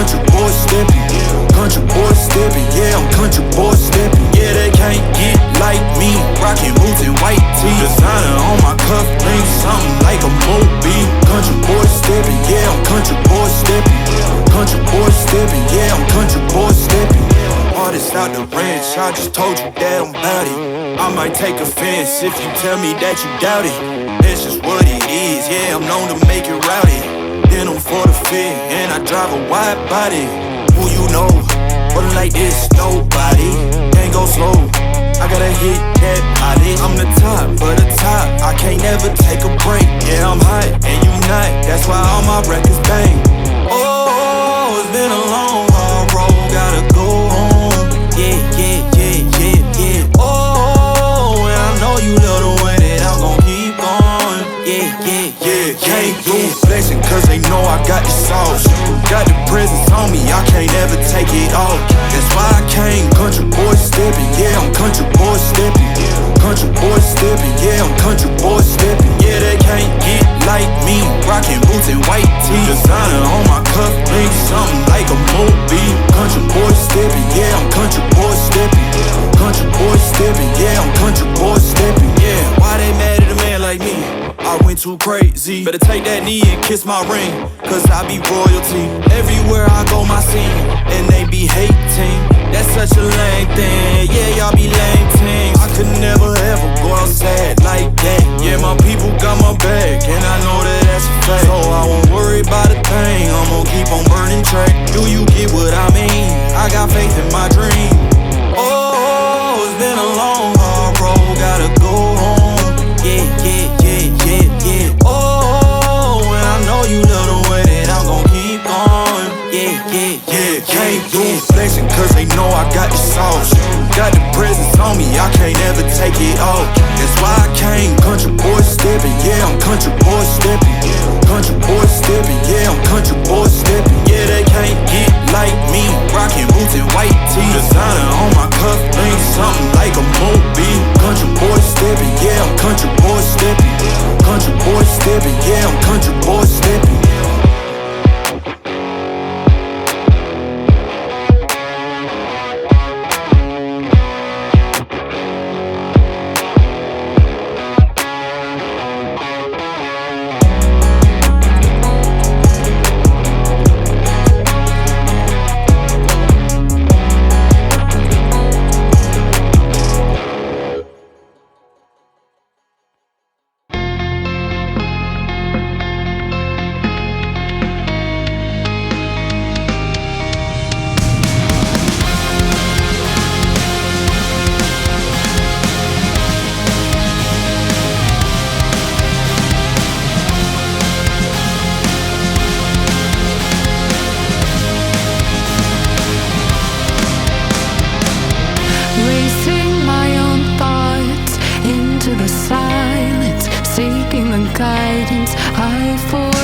country boy stepping. Country boy stepping, yeah, I'm country boy stepping. Yeah, they can't get like me. Rockin' boots and white tee. Designer on my cuff links, something like a movie. Country boy stepping, yeah, I'm country boy stepping. Country boy stepping, yeah, I'm country boy stepping. Artist out the ranch, I just told you that I'm bout it. I might take offense if you tell me that you doubt it. That's just what it is, yeah, I'm known to make it rowdy. Then I'm for the fit, and I drive a wide body. Who you know, rolling like this, nobody. Can't go slow, I gotta hit that body. I'm the top for the top, I can't never take a break. Yeah, I'm hot, and you not, that's why all my records bang. Oh, it's been a long, hard road, gotta go home. Yeah, yeah, yeah, yeah, yeah. Oh, and I know you love the way that I'm gon' keep going. Yeah, yeah, yeah, can't do flexing cause they know I got the sauce. Got the presence on me, I can't ever take it off. That's why I came country boy stepping. Yeah, I'm country boy stepping. Country boy stepping, yeah, I'm country boy stepping. Yeah, they can't get like me. Rockin' boots and white tee. Designer on my cuff links, something like a movie. Country boy stepping, yeah, I'm country boy stepping. Country boy stepping, yeah, I'm country boy stepping. Yeah, why they mad at a man like me? I went too crazy. Better take that knee and kiss my ring, cause I be royalty. Everywhere I go my scene, and they be hating. That's such a lame thing, yeah, y'all be lame teams. I could never ever go outside like that. Yeah, my people got my back, and I know that that's a fact. So I won't worry about a thing, I'm gon' keep on burning track. Do you get what I mean? I got faith in my dream. Oh, it's been a long, hard road, gotta go home. Yeah, yeah, yeah, yeah, yeah. Oh, and I know you love the way that I'm gon' keep going. Yeah, yeah, yeah, can't do flexing cause they know I got the sauce. Got the presence on me, I can't ever take it off. That's why I came country boy stepping. Yeah, I'm country boy stepping. Country boy stepping, yeah, I'm country boy stepping. Yeah, they can't get like me. Rockin' boots and white tee. Designer on my cuff links, something like a movie. Country boy stepping, yeah, I'm country boy stepping. Country boy stepping, yeah, I'm country boy stepping. Guidance I for